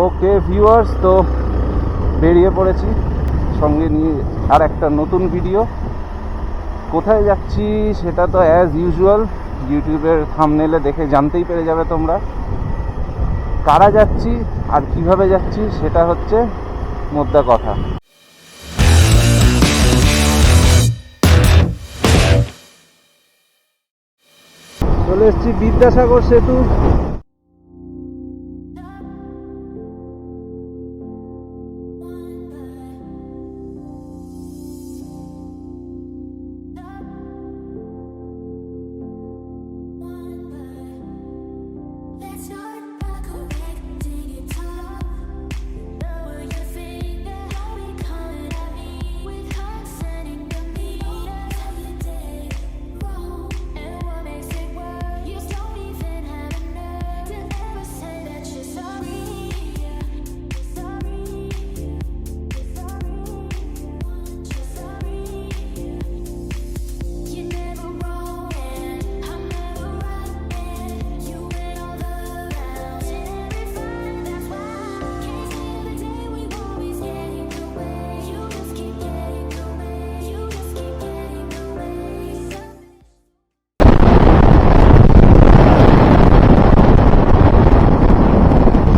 Okay viewers, তো বেরিয়ে পড়েছি সঙ্গে নিয়ে আর একটা নতুন ভিডিও। কোথায় যাচ্ছি সেটা তো অ্যাজ ইউজুয়াল ইউটিউবের থাম্বনেলে দেখে জানতেই পেরে যাবে তোমরা। কারা যাচ্ছি আর কিভাবে যাচ্ছি সেটা হচ্ছে মোদ্দা কথা। চলে এসেছি বিদ্যাসাগর সেতু।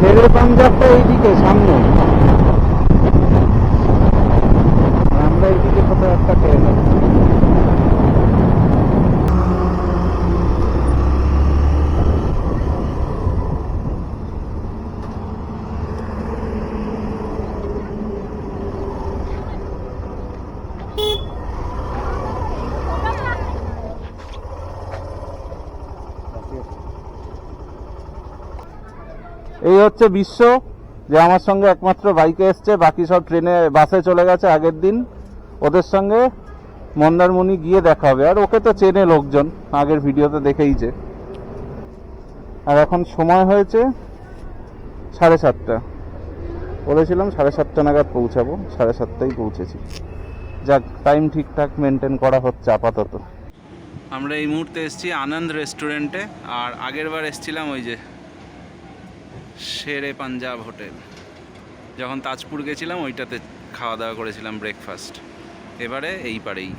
শেরে পাঞ্জাবটা এইদিকে সামনে, আমরা এইদিকে কোথাও একটা খেয়ে নেব। এই হচ্ছে বিশ্ব, যে আমার সঙ্গে একমাত্র বাইকে এসছে, বাকি সব ট্রেনে বাসে চলে গেছে আগের দিন। ওদের সঙ্গে মন্দারমণি গিয়ে দেখা হবে, আর ওকে তো চেনে লোকজন, আগের ভিডিওতে দেখেইছে। আর এখন সময় হয়েছে 7:30। বলেছিলাম 7:30 নাগাদ পৌঁছাবো, 7:30 পৌঁছেছি। যাক, টাইম ঠিকঠাক মেনটেন করা হচ্ছে আপাতত। আমরা এই মুহূর্তে এসেছি আনন্দ রেস্টুরেন্টে, আর আগের বার এসেছিলাম ওই যে শেরে পাঞ্জাব হোটেল। যখন তাজপুর গেছিলাম ওইটাতে খাওয়া দাওয়া করেছিলাম ব্রেকফাস্ট। এবারে এই পারেই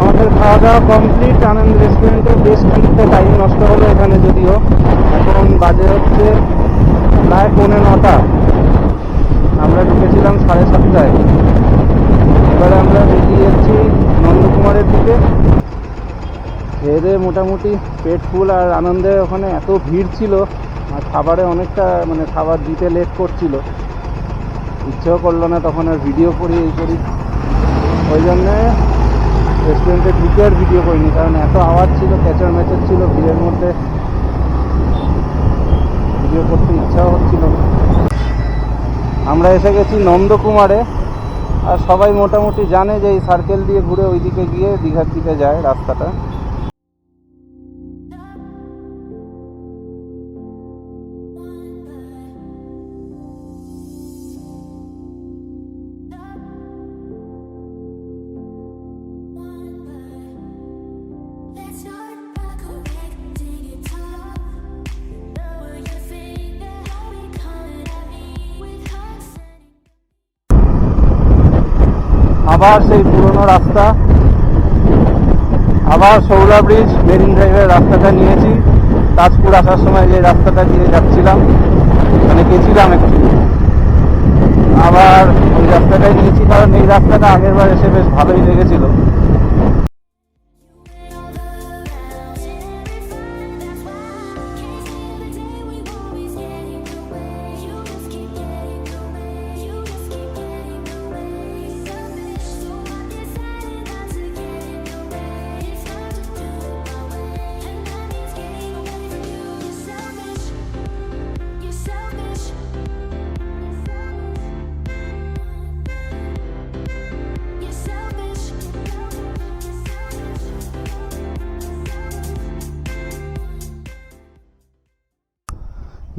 আমাদের খাওয়া দাওয়া কমপ্লিট। আনন্দ রেস্টুরেন্টে বেশ খানিকটা টাইম নষ্ট হলো এখানে, যদিও এখন বাজে হচ্ছে প্রায় 8:45। আমরা ঢুকেছিলাম 7:30। এবারে আমরা বেরিয়ে যাচ্ছি নন্দকুমারের দিকে। খেয়ে মোটামুটি পেট ফুল, আর আনন্দে ওখানে এত ভিড় ছিল আর খাবারে অনেকটা খাবার দিতে লেট করছিল, ইচ্ছেও করলো না তখন আর ভিডিও করি এই করি। ওই জন্যে রেস্টুরেন্টে ঢুকে আর ভিডিও করিনি, কারণ এত আওয়াজ ছিল, ক্যাচার ম্যাচার ছিল, ভিড়ের মধ্যে ভিডিও করতে ইচ্ছাও হচ্ছিল না। আমরা এসে গেছি নন্দকুমারে, আর সবাই মোটামুটি জানে যে এই সার্কেল দিয়ে ঘুরে ওইদিকে গিয়ে দীঘার দিকে যায় রাস্তাটা। আবার সেই পুরনো রাস্তা, আবার শৌলা ব্রিজ, মেরিন ড্রাইভের রাস্তাটা নিয়েছি। তাজপুর আসার সময় যে রাস্তাটা দিয়ে যাচ্ছিলাম, গেছিলাম একটু, আবার ওই রাস্তাটাই নিয়েছি, কারণ এই রাস্তাটা আগের বার এসে বেশ ভালোই লেগেছিল।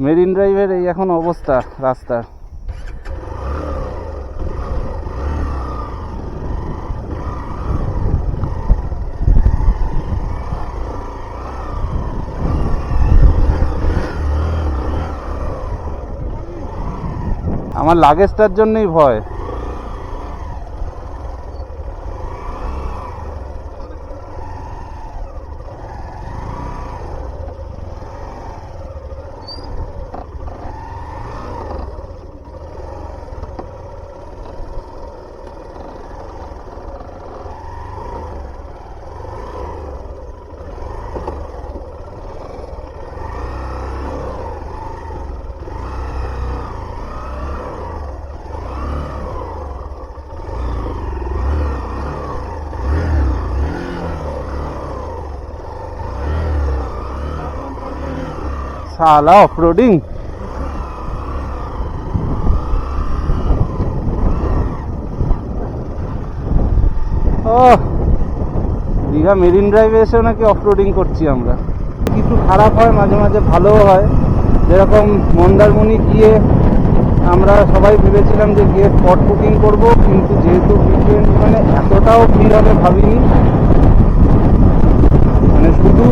মেরিন ড্রাইভের এই এখন অবস্থা রাস্তার। আমার লাগেজটার জন্যই ভয়। সালা অফরোডিং। ও দীঘা মেরিন ড্রাইভে এসেও নাকি অফরোডিং করছি আমরা। কিছু খারাপ হয়, মাঝে মাঝে ভালোও হয়। যেরকম মন্দারমণি গিয়ে আমরা সবাই ভেবেছিলাম যে গিয়ে স্পট বুকিং করবো, কিন্তু যেহেতু উইকেন্ড মানে এতটাও ভিড় হবে ভাবিনি। মানে শুধু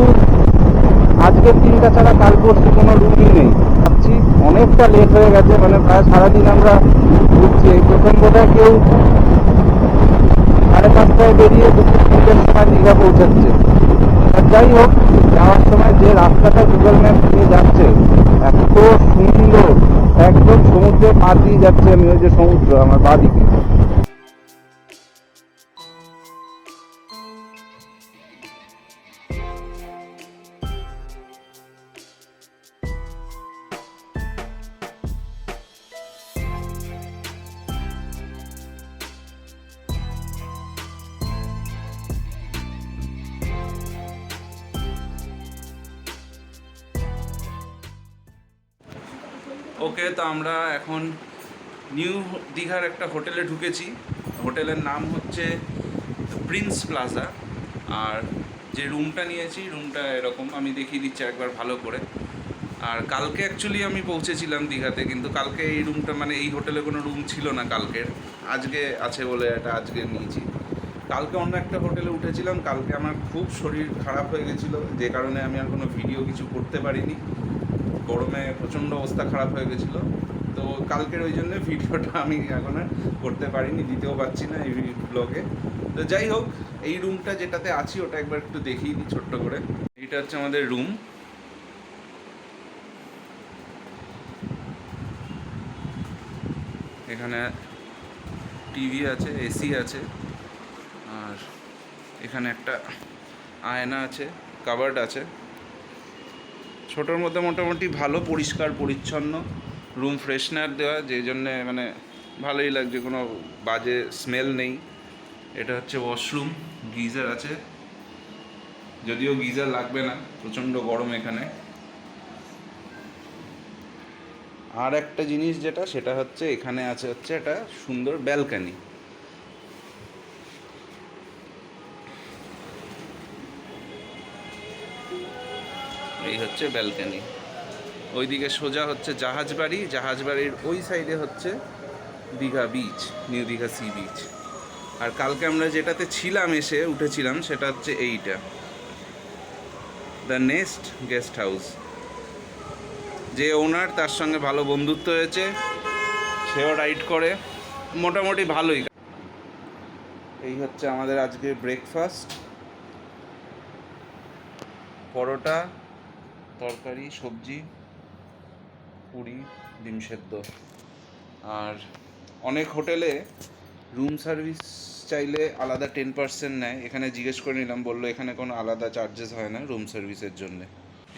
আজকের দিনটা ছাড়া কাল পরশু কোনো রুমই নেই। ভাবছি অনেকটা লেট হয়ে গেছে, মানে প্রায় সারাদিন আমরা ঘুরছি। এই প্রথম বোধহয় কেউ 5:30টায় বেরিয়ে 2-3টের সময় দীঘা পৌঁছাচ্ছে। আর যাই হোক, যাওয়ার সময় যে রাস্তাটা গুগল ম্যাপ নিয়ে যাচ্ছে এত সুন্দর, একদম সমুদ্রের পাড় দিয়ে যাচ্ছে আমি। ওই যে সমুদ্র আমার বাঁদিকে। ওকে, তো আমরা এখন নিউ দীঘার একটা হোটেলে ঢুকেছি। হোটেলের নাম হচ্ছে প্রিন্স প্লাজা। আর যে রুমটা নিয়েছি, রুমটা এরকম, আমি দেখিয়ে দিচ্ছি একবার ভালো করে। আর কালকে অ্যাকচুয়ালি আমি পৌঁছেছিলাম দীঘাতে, কিন্তু কালকে এই রুমটা মানে এই হোটেলে কোনো রুম ছিল না কালকের। আজকে আছে বলে এটা আজকে নিয়েছি। কালকে অন্য একটা হোটেলে উঠেছিলাম। কালকে আমার খুব শরীর খারাপ হয়ে গেছিলো, যে কারণে আমি আর কোনো ভিডিও কিছু করতে পারিনি। গরমে প্রচণ্ড অবস্থা খারাপ হয়ে গেছিলো। তো কালকের ওই জন্য ভিডিওটা আমি এখন আর করতে পারিনি, দিতেও পারছি না এই ব্লগে। তো যাই হোক, এই রুমটা যেটাতে আছি ওটা একবার একটু দেখিয়ে দিই ছোট্ট করে। এইটা হচ্ছে আমাদের রুম। এখানে টিভি আছে, এসি আছে, আর এখানে একটা আয়না আছে, কাবার্ড আছে। ছোটোর মধ্যে মোটামুটি ভালো, পরিষ্কার পরিচ্ছন্ন, রুম ফ্রেশনার দেওয়া, যে জন্যে মানে ভালোই লাগছে, কোনো বাজে স্মেল নেই। এটা হচ্ছে ওয়াশরুম, গিজার আছে, যদিও গিজার লাগবে না, প্রচণ্ড গরম এখানে। আর একটা জিনিস যেটা, সেটা হচ্ছে এখানে আছে হচ্ছে একটা সুন্দর ব্যালকানি। এই হচ্ছে ব্যালকানি। ওইদিকে সোজা হচ্ছে জাহাজবাড়ি, জাহাজবাড়ির ওই সাইডে হচ্ছে Digha beach, new Digha sea beach. আর কালকে আমরা যেটাতে ছিলাম, এসে উঠেছিলাম, সেটা হচ্ছে এইটা, দ্য নেস্ট গেস্ট হাউস। যে ওনার, তার সঙ্গে ভালো বন্ধুত্ব হয়েছে, সেও রাইড করে, মোটামুটি ভালোই। এই হচ্ছে আমাদের আজকে ব্রেকফাস্ট, পরোটা, তরকারি, সবজি, পুরি, ডিম সেদ্ধ। আর অনেক হোটেলে রুম সার্ভিস চাইলে আলাদা 10% নেয়। এখানে জিজ্ঞেস করে নিলাম, বললো এখানে কোনো আলাদা চার্জেস হয় না রুম সার্ভিসের জন্যে।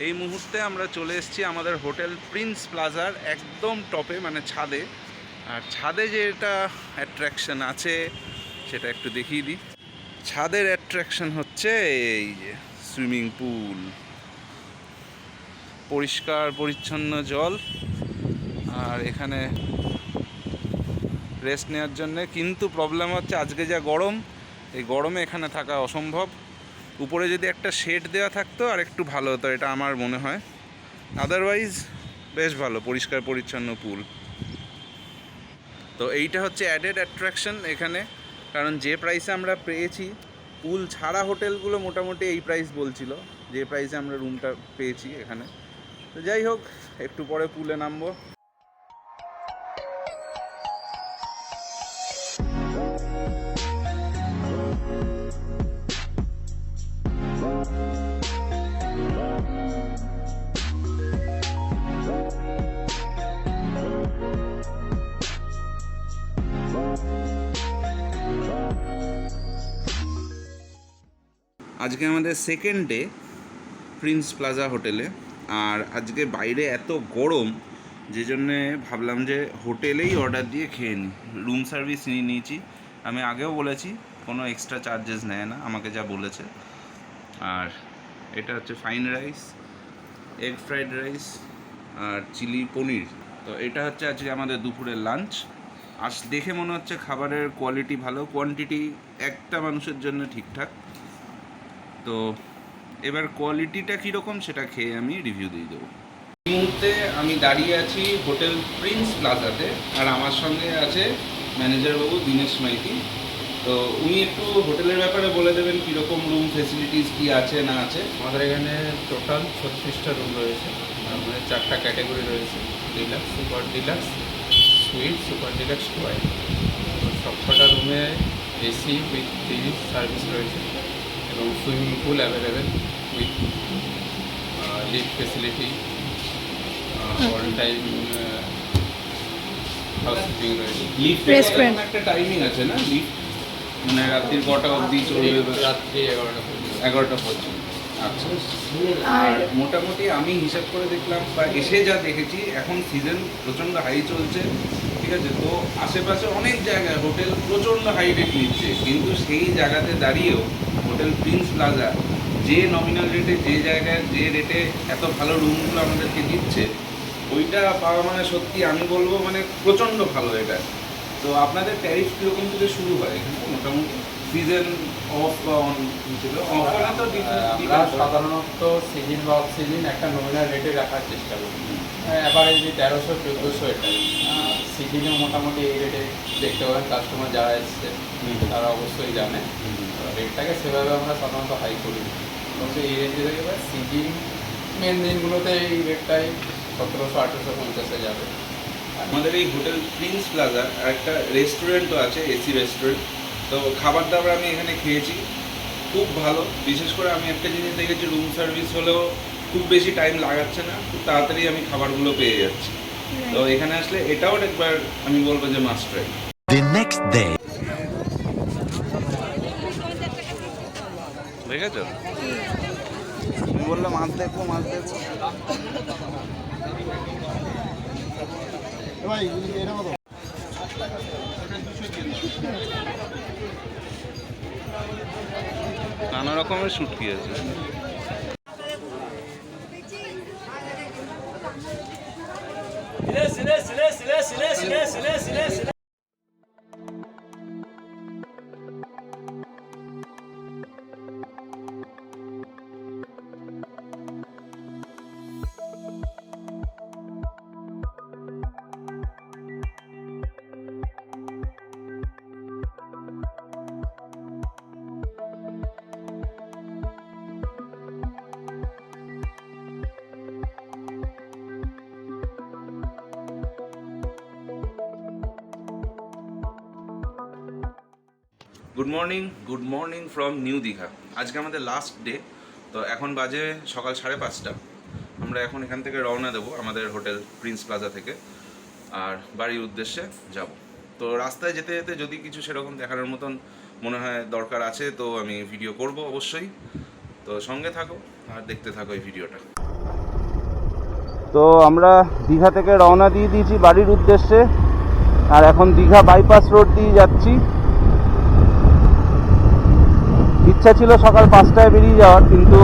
এই মুহূর্তে আমরা চলে এসেছি আমাদের হোটেল প্রিন্স প্লাজার একদম টপে, মানে ছাদে। আর ছাদে যে এটা অ্যাট্রাকশন আছে সেটা একটু দেখিয়ে দিই। ছাদের অ্যাট্রাকশন হচ্ছে এই যে সুইমিং পুল, পরিষ্কার পরিচ্ছন্ন জল, আর এখানে রেস্ট নেওয়ার জন্যে। কিন্তু প্রবলেম হচ্ছে আজকে যা গরম, এই গরমে এখানে থাকা অসম্ভব। উপরে যদি একটা শেড দেওয়া থাকতো আর একটু ভালো হতো, এটা আমার মনে হয়। আদারওয়াইজ বেশ ভালো, পরিষ্কার পরিচ্ছন্ন পুল। তো এইটা হচ্ছে অ্যাডেড অ্যাট্রাকশন এখানে, কারণ যে প্রাইসে আমরা পেয়েছি, পুল ছাড়া হোটেলগুলো মোটামুটি এই প্রাইস বলছিল, যে প্রাইসে আমরা রুমটা পেয়েছি এখানে। তো যাই হোক, একটু পরে পুলে নামবো। আজকে আমাদের সেকেন্ড ডে প্রিন্স প্লাজা হোটেলে। আর আজকে বাইরে এত গরম, যে জন্যে ভাবলাম যে হোটেলেই অর্ডার দিয়ে খেয়ে নিই। রুম সার্ভিস নিয়ে নিয়েছি। আমি আগেও বলেছি কোনো এক্সট্রা চার্জেস নেয় না, আমাকে যা বলেছে। আর এটা হচ্ছে fine rice, egg fried rice আর চিলি পনির। তো এটা হচ্ছে আজকে আমাদের দুপুরের লাঞ্চ। আজ দেখে মনে হচ্ছে খাবারের কোয়ালিটি ভালো, কোয়ান্টিটি একটা মানুষের জন্য ঠিকঠাক। তো এবার কোয়ালিটিটা কীরকম সেটা খেয়ে আমি রিভিউ দিয়ে দেবো। এই মুহূর্তে আমি দাঁড়িয়ে আছি হোটেল প্রিন্স প্লাজাতে, আর আমার সঙ্গে আছে ম্যানেজার বাবু দীনেশ মাইতি। তো উনি একটু হোটেলের ব্যাপারে বলে দেবেন কীরকম রুম ফেসিলিটিস কী আছে না আছে। আমাদের এখানে টোটাল 36টা রুম রয়েছে। আমাদের 4টা ক্যাটাগরি রয়েছে, deluxe, super deluxe, sweet, super deluxe, টুয়াই। সবকটা রুমে এসি উইথ টিভি সার্ভিস রয়েছে এবং swimming pool available with lift facility, all time housekeeping রয়েছে। লিফটের একটা টাইমিং আছে না? লিফট মানে রাত্রির কটা অবধি চলবে? রাত্রি 11টা পর্যন্ত। আচ্ছা। আর মোটামুটি আমি হিসাব করে দেখলাম বা এসে যা দেখেছি, এখন সিজন প্রচণ্ড হাই চলছে, ঠিক আছে? তো আশেপাশে অনেক জায়গায় হোটেল প্রচণ্ড হাই রেট নিচ্ছে, কিন্তু সেই জায়গাতে দাঁড়িয়েও হোটেল প্রিন্স প্লাজা যে নমিনাল রেটে, যে জায়গায় যে রেটে এত ভালো রুমগুলো আমাদেরকে দিচ্ছে, ওইটা পাওয়া মানে সত্যি আমি বলবো মানে প্রচণ্ড ভালো এটা। তো আপনাদের ট্যারিফ কীরকম থেকে শুরু হয় এখানে মোটামুটি? সিজন অফ বা অন ছিল? অফারে তো আমরা সাধারণত সিজন বা অফ সিজন একটা নমিনাল রেটে রাখার চেষ্টা করি। অ্যাভারেজ 1300-1400 এটাই। সিজনে মোটামুটি এই রেটে দেখতে পাবেন, কাস্টমার যারা এসছে তারা অবশ্যই জানে। রেটটাকে সেভাবে আমরা সাধারণত হাই করি, কিন্তু এই রেঞ্জে থেকে সিজন মেন দিনগুলোতে এই রেটটাই 1700-1850-এ যাবে। আমাদের এই হোটেল প্রিন্স প্লাজা আর একটা রেস্টুরেন্টও আছে, এসি রেস্টুরেন্ট। তো খাবার দাবার আমি এখানে খেয়েছি, খুব ভালো। বিশেষ করে আমি একটা জিনিস দেখেছি, রুম সার্ভিস হলেও খুব বেশি টাইম লাগাচ্ছে না, খুব তাড়াতাড়ি আমি খাবারগুলো পেয়ে যাচ্ছি। তো এখানে আসলে এটাও একবার আমি বলবো যে must try. The next day. দেখেছো? তুমি বললে মাছ দেখবো, মাছ দেখবো। নানা রকমের শুটকি আছে। Good morning from new Digha. আজকে আমাদের লাস্ট ডে। তো এখন বাজে সকাল 5:30। আমরা এখন এখান থেকে রওনা দেবো আমাদের হোটেল প্রিন্স প্লাজা থেকে, আর বাড়ির উদ্দেশ্যে যাব। তো রাস্তায় যেতে যেতে যদি কিছু সেরকম দেখানোর মতন মনে হয় দরকার আছে, তো আমি ভিডিও করব অবশ্যই। তো সঙ্গে থাকো আর দেখতে থাকো এই ভিডিওটা। তো আমরা দীঘা থেকে রওনা দিয়ে দিয়েছি বাড়ির উদ্দেশ্যে, আর এখন দীঘা বাইপাস রোড দিয়ে যাচ্ছি। ইচ্ছা ছিল সকাল 5টায় বেরিয়ে যাওয়ার, কিন্তু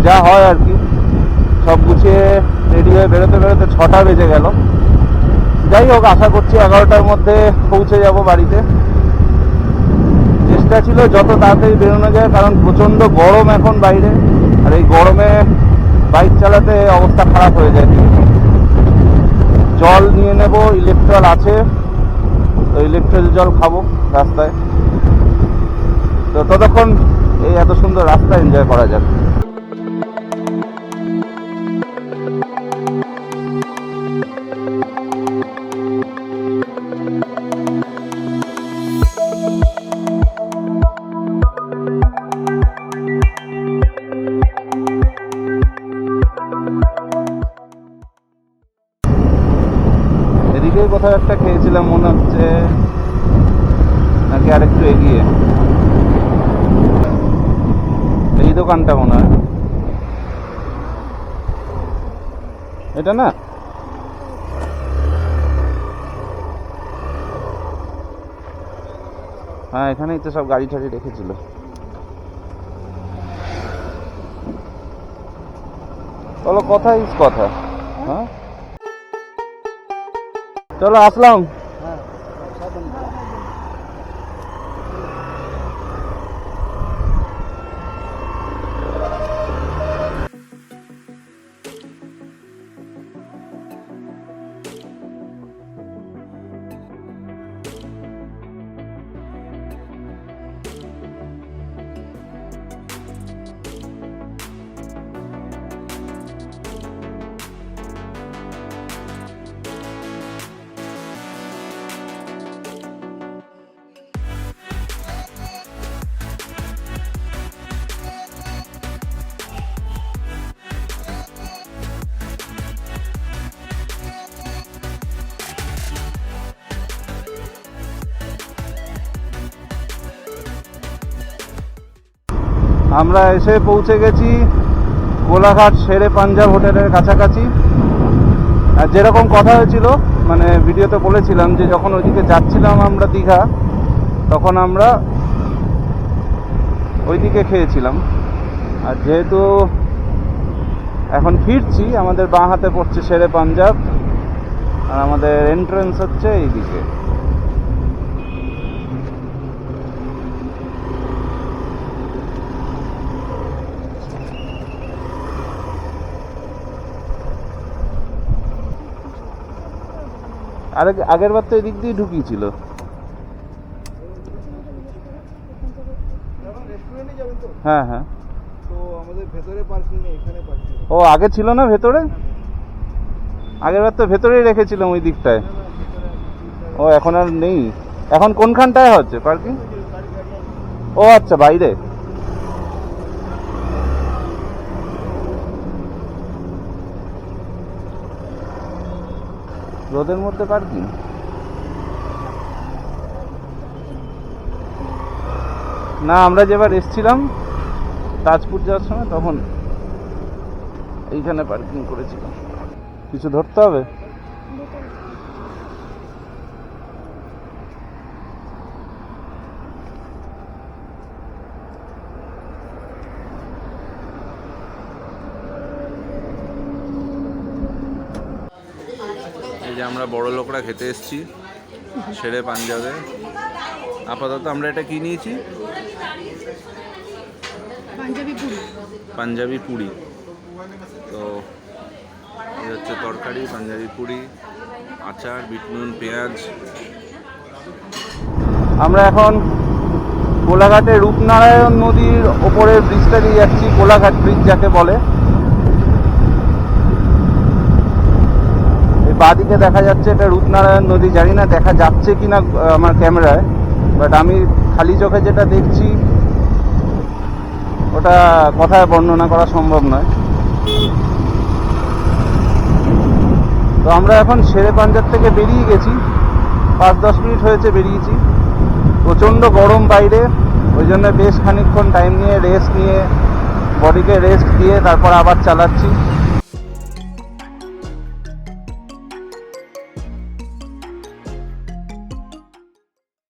যা হয় আর কি, সব গুছিয়ে রেডি হয়ে বেরোতে বেরোতে 6টা বেজে গেল। যাই হোক, আশা করছি 11টার মধ্যে পৌঁছে যাব বাড়িতে। চেষ্টা ছিল যত তাড়াতাড়ি বেরোনো যায়, কারণ প্রচণ্ড গরম এখন বাইরে, আর এই গরমে বাইক চালাতে অবস্থা খারাপ হয়ে যায়। জল নিয়ে নেব, ইলেকট্রল আছে, তো ইলেকট্রল জল খাবো রাস্তায়। তো ততক্ষণ এই এত সুন্দর রাস্তা এনজয় করা যাক। এদিকেই কোথাও একটা খেয়েছিলাম মনে হচ্ছে, নাকি আরেকটু এগিয়ে। দোকানটা মনে হয়, এটা না? হ্যাঁ, এখানেই তো সব গাড়ি টাড়ি রেখেছিল। চলো, কথা ইস কথা। হ্যাঁ, চলো আসলাম। আমরা এসে পৌঁছে গেছি কোলাঘাট শেরে পাঞ্জাব হোটেলের কাছাকাছি। আর যেরকম কথা হয়েছিল, মানে ভিডিওতে বলেছিলাম যে যখন ওইদিকে যাচ্ছিলাম আমরা দীঘা, তখন আমরা ওইদিকে খেয়েছিলাম। আর যেহেতু এখন ফিরছি, আমাদের বাঁ হাতে পড়ছে শেরে পাঞ্জাব, আর আমাদের এন্ট্রেন্স হচ্ছে এইদিকে। আগের বার তো এদিক দিয়ে ঢুকিয়েছিল। হ্যাঁ হ্যাঁ, তো আমাদের ভেতরে পার্কিং নেই, এখানে পার্কিং। ও আগে ছিল না ভেতরে? আগের বার তো ভেতরেই রেখেছিলাম ওই দিকটায়। ও এখন আর নেই? এখন কোনখানটায় হচ্ছে পার্কিং? ও আচ্ছা, বাইরে। রোদের মধ্যে পার্কিং? না, আমরা যেবার এসছিলাম তাজপুর যাওয়ার সময়, তখন এইখানে পার্কিং করেছিলাম। কিছু ধরতে হবে? এই যে আমরা বড় লোকরা খেতে এসেছি শেরে পাঞ্জাবে। আপাতত আমরা এটা কি নিয়েছি? পাঞ্জাবি পুরি। তো এই হচ্ছে তরকারি, পাঞ্জাবি পুরি, আচার, বিট নুন, পেঁয়াজ। আমরা এখন কোলাঘাটে রূপনারায়ণ নদীর ওপরের ব্রিজটা দিয়ে যাচ্ছি, কোলাঘাট ব্রিজ যাকে বলে। এই বাঁদিকে দেখা যাচ্ছে এটা রূপনারায়ণ নদী। জানি না দেখা যাচ্ছে কিনা আমার ক্যামেরায়, বাট আমি খালি চোখে যেটা দেখছি ওটা কথায় বর্ণনা করা সম্ভব নয়। তো আমরা এখন শেরে পাঞ্জাব থেকে বেরিয়ে গেছি, 5-10 মিনিট হয়েছে বেরিয়েছি। প্রচণ্ড গরম বাইরে, ওই জন্য বেশ খানিকক্ষণ টাইম নিয়ে রেস্ট নিয়ে, বডিকে রেস্ট দিয়ে তারপর আবার চালাচ্ছি।